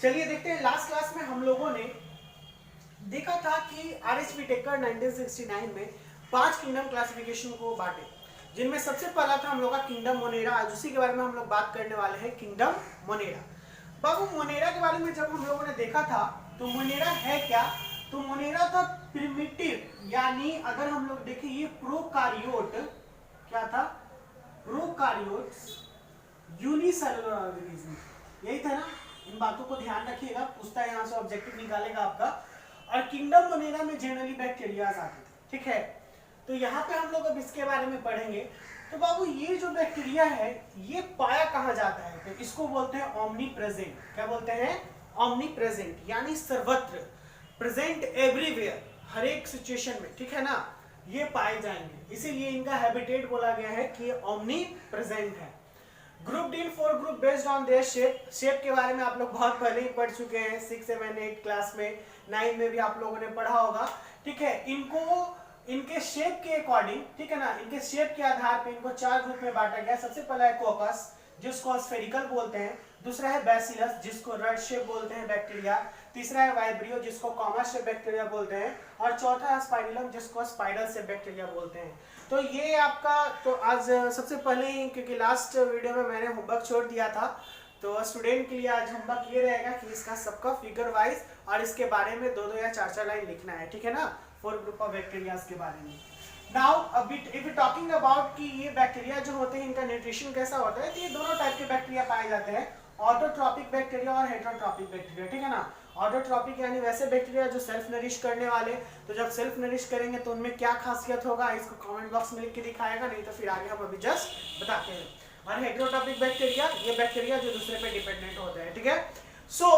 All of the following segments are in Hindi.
चलिए देखते हैं, लास्ट क्लास में हम लोगों ने देखा था कि आर.एच. व्हिटेकर 1969 में 5 किंगडम क्लासिफिकेशन को बांटे, जिनमें सबसे पहला था हम लोग का किंगडम मोनेरा। आज उसी के बारे में हम लोग बात करने वाले हैं, किंगडम मोनेरा। बाबू मोनेरा के बारे में जब हम लोगों ने देखा था तो मोनेरा है क्या, तो मोनेरा था प्रिमिटिव, यानी अगर हम लोग देखें ये प्रोकारियोट क्या था, प्रोकारियोट यूनिसेलुलर ऑर्गेनिज्म, यही था ना। इन बातों को ध्यान रखिएगा, पूछता है यहाँ से, ऑब्जेक्टिव निकालेगा आपका। और किंगडम मोनेरा में जनरली बैक्टीरियाज आते थे, ठीक है। तो यहाँ पे हम लोग अब इसके बारे में पढ़ेंगे। तो बाबू ये जो बैक्टीरिया है ये पाया कहाँ जाता है, तो इसको बोलते हैं ओमनी प्रेजेंट। क्या बोलते हैं? ओमनी प्रेजेंट, यानी सर्वत्र, प्रेजेंट एवरीवेयर, हर एक सिचुएशन में, ठीक है ना, ये पाए जाएंगे। इसीलिए इनका हैबिटेट बोला गया है कि ओमनी प्रेजेंट है। Group in 4 group based on their shape. Shape के बारे में आप लोग बहुत पहले ही पढ़ चुके हैं, 6, 7, 8 क्लास में, 9 में भी आप लोगों ने पढ़ा होगा, ठीक है। इनको इनके शेप के अकॉर्डिंग, ठीक है ना, इनके शेप के आधार पे इनको 4 ग्रुप में बांटा गया। सबसे पहला है कोकस, जिसको स्फेरिकल बोलते हैं। दूसरा है बैसिलस, जिसको रड शेप बोलते हैं बैक्टीरिया। तीसरा है वाइब्रियो, जिसको कॉमा शेप बैक्टीरिया बोलते हैं। और चौथा है स्पाइरलम, जिसको स्पाइरल शेप बैक्टीरिया बोलते हैं। तो ये आपका, तो आज सबसे पहले ही, क्योंकि लास्ट वीडियो में मैंने होमवर्क छोड़ दिया था, तो स्टूडेंट के लिए आज होमवर्क ये रहेगा कि इसका सबका फिगर वाइज और इसके बारे में 2-2 या 4-4 लाइन लिखना है, ठीक है ना, 4 ग्रुप ऑफ बैक्टीरिया के बारे में। Now if you talking about कि ये बैक्टीरिया जो होते हैं इनका न्यूट्रिशन कैसा होता है, तो ये दोनों टाइप के बैक्टीरिया पाए जाते हैं, ऑटोट्रॉपिक बैक्टीरिया और हेटेरोट्रॉपिक बैक्टीरिया, ठीक है ना। ऑटोट्रॉपिक यानी वैसे बैक्टीरिया जो सेल्फ नरिश करने वाले, तो जब सेल्फ नरिश करेंगे तो उनमें क्या खासियत होगा, इसको कमेंट बॉक्स में लिख के दिखाएगा, नहीं तो फिर आगे हम अभी जस्ट बताते हैं। और हेटेरोट्रॉपिक बैक्टीरिया, ये बैक्टीरिया जो दूसरे पे डिपेंडेंट होते हैं, ठीक है। सो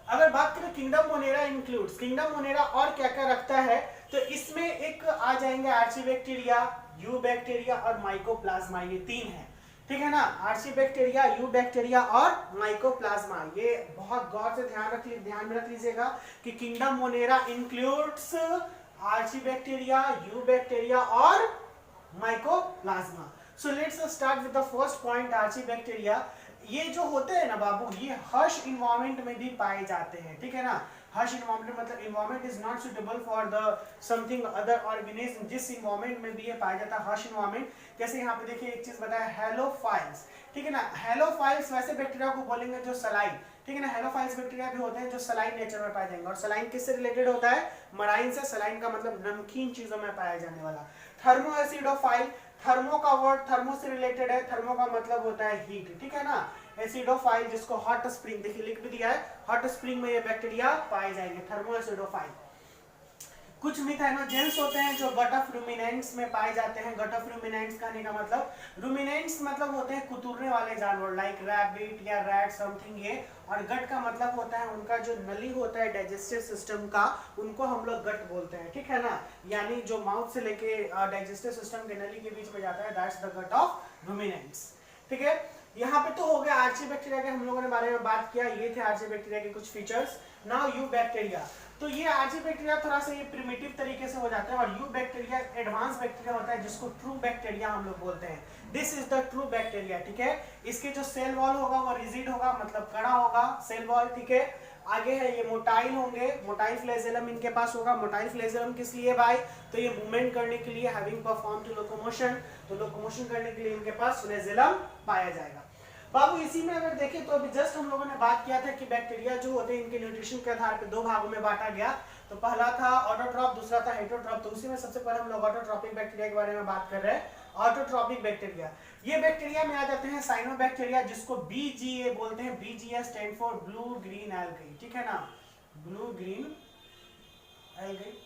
अगर बात करें kingdom Monera includes, kingdom Monera और क्या क्या रखता है, तो इसमें एक आ जाएंगे आर्चीबैक्टीरिया, यू बैक्टीरिया और माइकोप्लाज्मा, ये 3 है, ठीक है ना। आर्चीबैक्टीरिया, यू बैक्टीरिया और माइकोप्लाज्मा, ये बहुत गौर से ध्यान में रख लीजिएगा कि kingdom Monera includes archaebacteria, eubacteria और mycoplasma. So let's start with the first point, archaebacteria. ये जो होते हैं ना बाबू, ये हर्श इन्वायरमेंट में भी पाए जाते हैं, ठीक है ना। हर्श इन्वायरमेंट मतलब environment is not suitable for the something other organism, जिस इन्वायरमेंट में भी ये पाया जाता है हर्श इन्वायरमेंट। जैसे यहाँ पे देखिए एक चीज बताया, हेलोफाइल्स, ठीक है ना। हेलोफाइल्स वैसे बैक्टीरिया को बोलेंगे जो सलाइन, ठीक है ना। हेलोफाइल्स बैक्टीरिया भी होते हैं जो सलाइन नेचर में पाए जाएंगे। और सलाइन किससे रिलेटेड होता है? मराइन से। सलाइन का मतलब नमकीन चीजों में पाया जाने वाला। थर्मो एसिडोफाइल, थर्मो का वर्ड थर्मो से रिलेटेड है, थर्मो का मतलब होता है हीट, ठीक है ना। एसिडोफाइल, जिसको हॉट स्प्रिंग, देखिए लिख भी दिया है, हॉट स्प्रिंग में ये बैक्टीरिया पाए जाएंगे, थर्मो एसिडोफाइल। कुछ मिथाइनोजेंस होते हैं जो गट ऑफ रूमिनेंट्स में पाए जाते हैं। गट ऑफ रूमिनेंट्स कहने का मतलब, रूमिनेंट्स मतलब होते हैं कुतुरने वाले जानवर, लाइक रैबिट या रैट समथिंग ये। और गट का मतलब होता है उनका जो नली होता है डाइजेस्टिव सिस्टम का, उनको हम लोग गट बोलते हैं, ठीक है ना। यानी जो माउथ से लेके डाइजेस्टिव सिस्टम के नली के बीच में जाता है, that's the gut of ruminants, ठीक है। यहाँ पे तो हो गया आर्चीबैक्टीरिया के हम लोगों ने बारे में बात किया, ये थे आर्चीबैक्टीरिया के कुछ फीचर्स। नाउ यू बैक्टीरिया, तो ये आर्चीबैक्टीरिया थोड़ा सा ये प्रिमिटिव तरीके से हो जाता है, और यू बैक्टीरिया एडवांस बैक्टीरिया होता है, जिसको ट्रू बैक्टीरिया हम लोग बोलते हैं। This is the true bacteria, ठीक है। इसके जो सेल वॉल होगा वो रिजिड होगा, मतलब कड़ा होगा सेल वॉल, ठीक है। आगे है ये मोटाइल होंगे, मोटाइल फ्लैजेलम इनके पास होगा। मोटाइल फ्लैजेलम किस लिए भाई, तो ये मूवमेंट करने के लिए, हैविंग परफॉर्म टू लोकोमोशन, तो लोकोमोशन करने के लिए इनके पास फ्लैजेलम पाया जाएगा। बाबू इसी में अगर देखें तो अभी जस्ट हम लोगों ने बात किया था कि बैक्टीरिया जो होते हैं इनके न्यूट्रिशन के आधार पे 2 भागों में बांटा गया। तो पहला था ऑटोट्रॉप, दूसरा था हेटेरोट्रॉप। तो उसी में सबसे पहले हम लोग ऑटोट्रॉपिक बैक्टीरिया के बारे में बात कर रहे हैं। ऑटोट्रॉपिक बैक्टीरिया, ये बैक्टीरिया में आ जाते हैं साइनोबैक्टीरिया, जिसको BGA बोलते हैं। BGA stand for blue green algae, ठीक है ना, ब्लू ग्रीन एल्गी।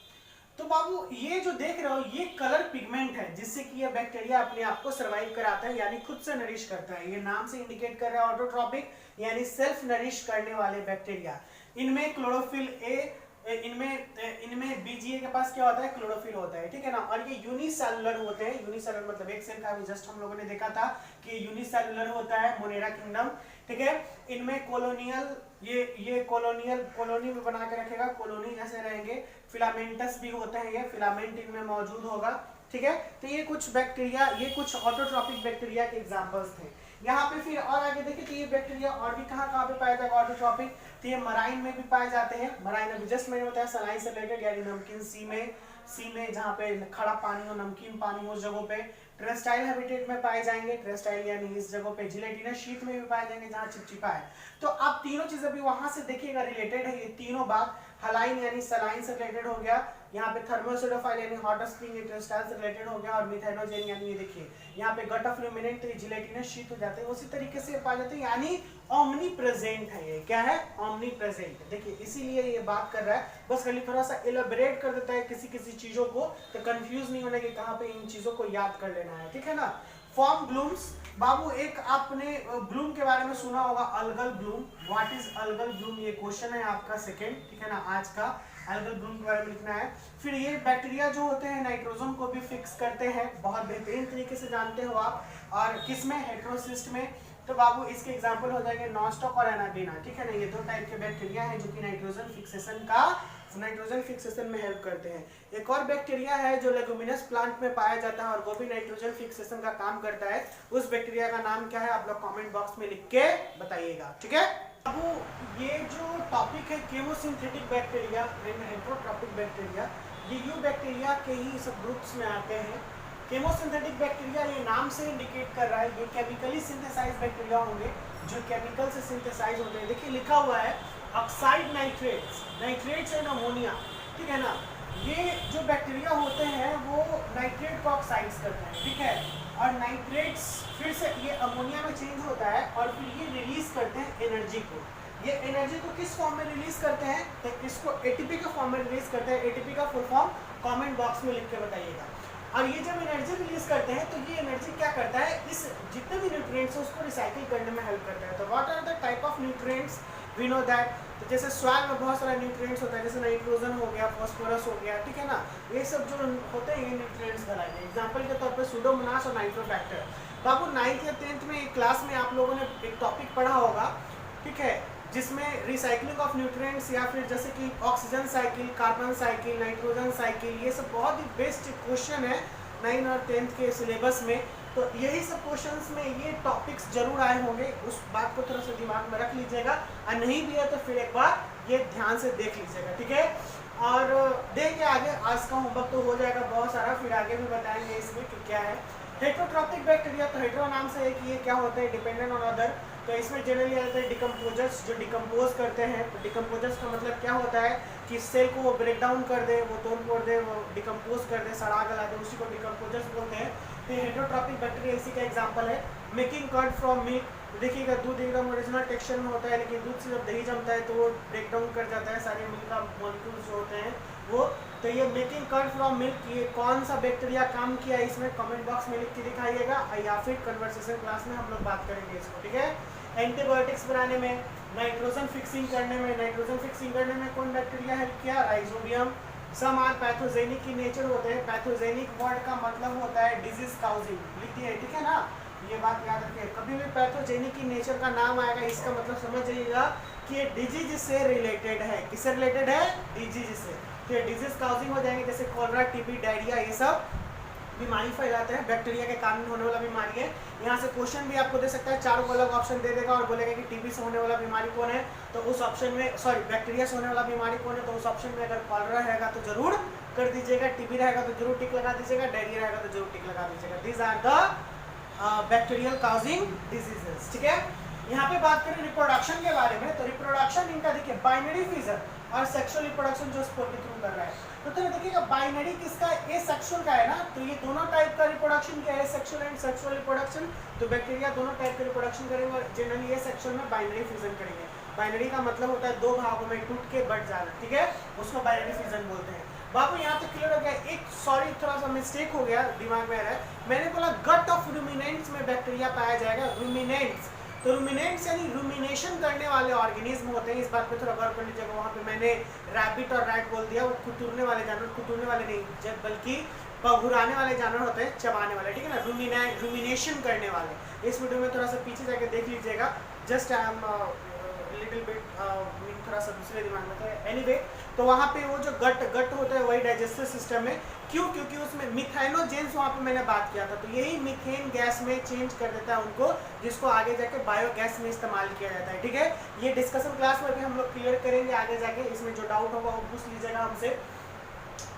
तो बाबू ये जो देख रहे हो ये कलर पिगमेंट है, जिससे कि ये बैक्टीरिया अपने आप को सर्वाइव कराता है, यानी खुद से नरिश करता है। ये नाम से इंडिकेट कर रहा है ऑटोट्रॉपिक, यानी सेल्फ नरिश करने वाले बैक्टीरिया। इनमें क्लोरोफिल ए, इनमें BGA के पास क्या होता है, क्लोरोफिल होता है, ठीक है ना। और ये यूनिसेलुलर होते हैं। यूनिसेलुलर मतलब एक सेल का, भी जस्ट हम लोगों ने देखा था कि यूनिसेलुलर होता है मोनेरा किंगडम, ठीक है। इनमें कॉलोनियल, ये कॉलोनियल, कॉलोनी में बना के रखेगा, कॉलोनी जैसे रहेंगे। फिलामेंटस भी होते हैं, ये फिलामेंट इनमें मौजूद होगा, ठीक है। तो ये कुछ बैक्टीरिया, ये कुछ ऑटोट्रॉपिक बैक्टीरिया के एग्जांपल्स थे। यहाँ पे फिर और आगे देखिए तो ये बैक्टीरिया और भी कहाँ पे पाया जाएगा, और भी टॉपिक तो ये मराइन में भी पाए जाते हैं। मराइन अभी जस्ट मैंने बताया सलाइन से रिलेटेड, यानी नमकीन सी में जहाँ पे खड़ा पानी हो, नमकीन पानी हो उस जगहों पे। टेरेस्ट्राइल हैबिटेट में पाए जाएंगे, टेरेस्ट्राइल यानी इस जगह पे। जिलेटिनस शीट में भी पाए जाएंगे जहाँ चिपचिपा है। तो आप तीनों चीजें भी वहां से देखिएगा रिलेटेड है ये तीनों बात। हलाइन यानी सलाइन से रिलेटेड हो गया, यहाँ पे थर्मोसिडोफाइल यानी हॉट स्प्रिंग टेरेस्ट्राइल से रिलेटेड हो गया, और मिथेनोजेन यानी ये देखिए यहाँ पे गट ऑफ ल्यूमिनेंट तो ये जिलेटिनस शीट हो जाते हैं, उसी तरीके से पाए जाते हैं, यानी ओमनी प्रेजेंट है। ये क्या है, ओमनी प्रेजेंट। देखिए इसीलिए ये बात कर रहा है, बस खाली थोड़ा सा इलेबोरेट कर देता है किसी किसी चीजों को, तो कंफ्यूज नहीं होना कि कहाँ पे इन चीजों को याद कर लेना है, ठीक है ना। फॉर्म ब्लूम्स, बाबू एक आपने ब्लूम के बारे में सुना होगा, algal Bloom. What is algal Bloom, ये क्वेश्चन है आपका सेकंड, ठीक है ना, आज का। अलगल ब्लूम के बारे में लिखना है। फिर ये बैक्टीरिया जो होते हैं नाइट्रोजन को भी फिक्स करते हैं, बहुत बेहतरीन तरीके से जानते हो आप। और किसमें, हेटेरोसिस्ट में। तो बाबू इसके एग्जांपल हो जाएंगे नॉनस्टॉक और एनाडीना, ठीक है ना। ये दो टाइप के बैक्टीरिया हैं जो कि नाइट्रोजन फिक्सेशन में हेल्प करते हैं। एक और बैक्टीरिया है जो लेगुमिनस प्लांट में पाया जाता है और वो भी नाइट्रोजन फिक्सेशन का काम करता है। उस बैक्टीरिया का नाम क्या है, आप लोग कमेंट बॉक्स में लिख के बताइएगा, ठीक है। अब ये जो टॉपिक है chemosynthetic bacteria and heterotrophic bacteria, ये यू बैक्टीरिया के ही सब ग्रुप्स में आते हैं। केमोसिंथेटिक बैक्टीरिया ये नाम से इंडिकेट कर रहा है ये केमिकली सिंथेसाइज बैक्टीरिया होंगे जो केमिकल से सिंथेसाइज होते हैं। देखिए लिखा हुआ है ऑक्साइड नाइट्रेट्स एंड अमोनिया, ठीक है ना। ये जो बैक्टीरिया होते हैं वो नाइट्रेट को ऑक्साइड्स करते हैं, ठीक है, और नाइट्रेट्स फिर से ये अमोनिया में चेंज होता है और फिर ये रिलीज करते हैं एनर्जी को। ये एनर्जी को किस फॉर्म में रिलीज करते हैं, तो इसको एटीपी के फॉर्म में रिलीज करते हैं। एटीपी का फुल फॉर्म कमेंट बॉक्स में लिख के बताइएगा। और ये जब एनर्जी रिलीज करते हैं तो ये एनर्जी क्या करता है, इस जितने भी न्यूट्रिएंट्स हैं उसको रिसाइकिल करने में हेल्प करता है। तो what are the type of nutrients, we know that. तो जैसे सॉइल में बहुत सारा न्यूट्रिएंट्स होता है, जैसे नाइट्रोजन हो गया, फास्फोरस हो गया, ठीक है ना। ये सब जो होते हैं ये न्यूट्रिएंट्स कहलाते हैं। एग्जांपल के तौर पे सुडोमोनास और नाइट्रोबैक्टर। बाबू 9th या 10th में एक क्लास में आप लोगों ने एक टॉपिक पढ़ा होगा, ठीक है, जिसमें रिसाइकलिंग ऑफ न्यूट्रिएंट्स या फिर जैसे कि oxygen cycle, carbon cycle, nitrogen cycle, ये सब बहुत ही बेस्ट क्वेश्चन है 9 और 10th के सिलेबस में। तो यही सब क्वेश्चंस में ये टॉपिक्स जरूर आए होंगे, उस बात को थोड़ा सा दिमाग में रख लीजिएगा, और नहीं भी है तो फिर एक बार ये ध्यान से देख लीजिएगा, ठीक है। और देखेंगे आगे, आज का होमवर्क तो हो जाएगा बहुत सारा, फिर आगे भी बताएंगे इसमें कि क्या है। हेटेरोट्रॉपिक बैक्टीरिया, तो हेटेरो नाम से है कि ये क्या होते हैं, डिपेंडेंट ऑन अदर। तो इसमें जनरली आते हैं डिकम्पोजर्स जो डिकम्पोज करते हैं। तो डिकम्पोजर्स का मतलब क्या होता है कि सेल को वो ब्रेक डाउन कर दे, वो तोड़ फोड़ दे, वो डिकम्पोज कर दे, सड़ा गला दे, उसी को डिकम्पोजर्स बोलते हैं। तो हेटेरोट्रॉपिक बैक्टीरिया इसी का एग्जांपल है। मेकिंग कर्ड फ्रॉम मिल्क, देखिएगा दूध एकदम ओरिजिनल टेक्सचर में होता है, लेकिन दूध से जब दही जमता है तो वो ब्रेक डाउन कर जाता है, सारे मिल्क का मॉलिक्यूल्स जो होते हैं वो। तो ये मेकिंग कर्ड फ्रॉम मिल्क, ये कौन सा बैक्टीरिया काम किया इसमें कमेंट बॉक्स में लिख के दिखाइएगा, या फिर कन्वर्सेशन क्लास में हम लोग बात करेंगे इसको, ठीक है। एंटीबायोटिक्स बनाने में, नाइट्रोजन फिक्सिंग करने में कौन बैक्टीरिया हेल्प किया, राइजोबियम। सम आर पैथोजेनिक की नेचर होते हैं। पैथोजेनिक वर्ड का मतलब होता है डिजीज काउजिंग, लिखती है, ठीक है ना, ये बात याद रखिए। कभी भी पैथोजेनिक की नेचर का नाम आएगा इसका मतलब समझ जाइएगा कि ये डिजीज से रिलेटेड है। किससे रिलेटेड है, डिजीज से। तो ये डिजीज काउजिंग हो जाएंगे, जैसे कॉलरा, टीबी, डायरिया, ये सब बीमारी फैलाते हैं, बैक्टीरिया के कारण होने वाला बीमारी है। यहाँ से क्वेश्चन भी आपको दे सकता है, 4 को अलग ऑप्शन दे देगा और बोलेगा कि टीबी से होने वाला बीमारी कौन है, तो उस ऑप्शन में, सॉरी, बैक्टीरिया से होने वाला बीमारी कौन है, तो उस ऑप्शन में अगर कॉलरा रहेगा तो जरूर कर दीजिएगा, टीबी रहेगा तो जरूर टिक लगा दीजिएगा, डायरिया रहेगा तो जरूर टिक लगा दीजिएगा। These are the bacterial causing diseases, ठीक है। यहाँ पे बात करें रिप्रोडक्शन के बारे में, तो रिप्रोडक्शन इनका देखिए बाइनरी फिजन और सेक्सुअल रिप्रोडक्शन जो स्पोर के थ्रू कर रहा है। तो देखिएगा बाइनरी किसका, ए सेक्सुअल का है ना, तो ये दोनों टाइप का रिप्रोडक्शन क्या है, सेक्सुअल एंड सेक्सुअल रिप्रोडक्शन। तो बैक्टीरिया दोनों टाइप का रिप्रोडक्शन करेंगे और जनरली ये सेक्सुअल में बाइनरी फिजन करेंगे। बाइनरी का मतलब होता है 2 भागों में टूट के बढ़ जाना, ठीक है, उसको बाइनरी फिजन बोलते हैं। बाबू यहाँ तो क्लियर हो गया। एक सॉरी थोड़ा सा मिस्टेक हो गया, दिमाग में आ रहा है, मैंने बोला गट ऑफ रूमिनेंट्स में बैक्टीरिया पाया जाएगा। रूमिनेंट्स, तो रूमिनेंट्स यानी रूमिनेशन करने वाले ऑर्गेनिज्म होते हैं, इस बात पे थोड़ा गौर कर लीजिएगा। वहाँ पे मैंने रैबिट और रैट बोल दिया, वो कुतुरने वाले जानवर, कुतुरने वाले नहीं बल्कि पघुराने वाले जानवर होते हैं, चबाने वाले, ठीक है ना, रूमिनेशन करने वाले। इस वीडियो में थोड़ा सा पीछे जाके देख लीजिएगा, just I am little bit थोड़ा सा दूसरे दिमाग में था। एनीवे, तो वहाँ पे वो जो गट होता है वही डाइजेस्टिव सिस्टम में। क्यों? क्योंकि उसमें मिथेनोजेंस वहाँ पे मैंने बात किया था, तो यही मीथेन गैस में चेंज कर देता है उनको, जिसको आगे जाके बायोगैस में इस्तेमाल किया जाता है। ठीक है, ये डिस्कशन क्लास में भी हम लोग क्लियर करेंगे आगे जाके, इसमें जो डाउट होगा वो पूछ लीजिएगा हमसे।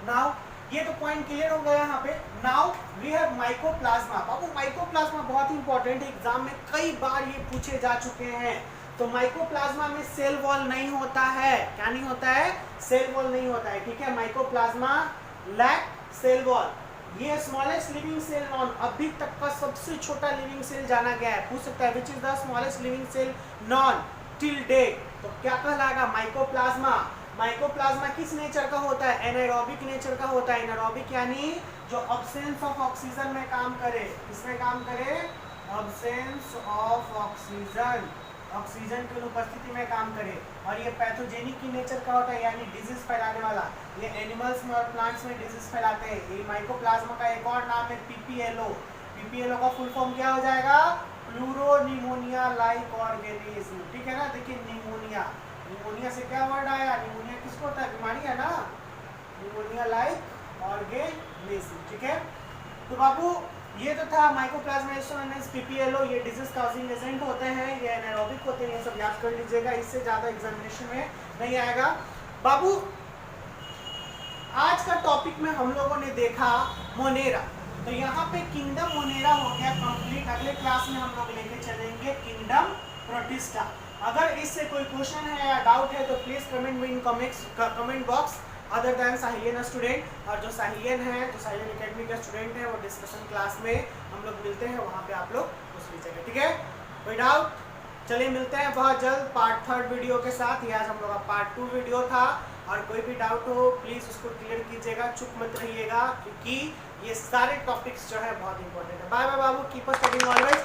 नाउ ये तो पॉइंट क्लियर हो गया यहाँ पे। Now we have mycoplasma. बाबू माइकोप्लाज्मा बहुत ही इंपॉर्टेंट है, एग्जाम में कई बार ये पूछे जा चुके हैं। तो माइकोप्लाज्मा में सेल वॉल नहीं होता है। क्या नहीं होता है? सेल वॉल नहीं होता है। ठीक है, माइकोप्लाज्मा लैक सेल वॉल। ये स्मॉलेस्ट लिविंग सेल नॉन, अभी तक का सबसे छोटा लिविंग सेल जाना गया है। पूछ सकता है which is the smallest living cell known till date, तो क्या कहलाएगा? माइकोप्लाज्मा। माइकोप्लाज्मा किस नेचर का होता है? एनारोबिक नेचर का होता है। एनारोबिक यानी जो ऑब्सेंस ऑफ ऑक्सीजन में काम करे। किसमें काम करे? ऑब्सेंस ऑफ ऑक्सीजन, ऑक्सीजन की अनुपस्थिति में काम करे। और ये पैथोजेनिक की नेचर का होता है, यानी डिजीज फैलाने वाला। ये एनिमल्स में और प्लांट्स में डिजीज फैलाते हैं। ये माइकोप्लाज्मा का एक और नाम है पीपीएलओ। पीपीएलओ का फुल फॉर्म क्या हो जाएगा? Pleuropneumonia like organism. ठीक है ना, देखिए निमोनिया, निमोनिया से क्या वर्ड आया? निमोनिया किसको होता है? बीमारी है ना, निमोनिया लाइक ऑर्गेनिज्म। ठीक है, तो बाबू ये तो था माइकोप्लाज्मा पीपीएलओ, ये डिजीज काउजिंग एजेंट होते हैं, ये एनारोबिक होते हैं, ये सब याद कर लीजिएगा, इससे ज्यादा एग्जामिनेशन में नहीं आएगा। बाबू आज का टॉपिक में हम लोगों ने देखा मोनेरा, तो यहाँ पे किंगडम मोनेरा हो गया कंप्लीट। अगले क्लास में हम लोग लेके चलेंगे किंगडम प्रोटिस्टा। अगर इससे कोई क्वेश्चन है या डाउट है तो प्लीज कमेंट में in comment box other than Sahilian student. और जो साहिलियन है, जो साहिलियन एकेडमी का स्टूडेंट है, वो डिस्कशन क्लास में हम लोग मिलते हैं, वहाँ पे आप लोग पूछ लीजिएगा। ठीक है, कोई डाउट? चलिए मिलते हैं बहुत जल्द पार्ट 3 वीडियो के साथ। ये आज हम लोग का पार्ट 2 वीडियो था, और कोई भी डाउट हो प्लीज उसको क्लियर कीजिएगा, चुप मत रहिएगा, क्योंकि ये सारे टॉपिक्स जो है बहुत इंपॉर्टेंट है। बाय बाय बाबू, कीप अस स्टडीइंग ऑलवेज।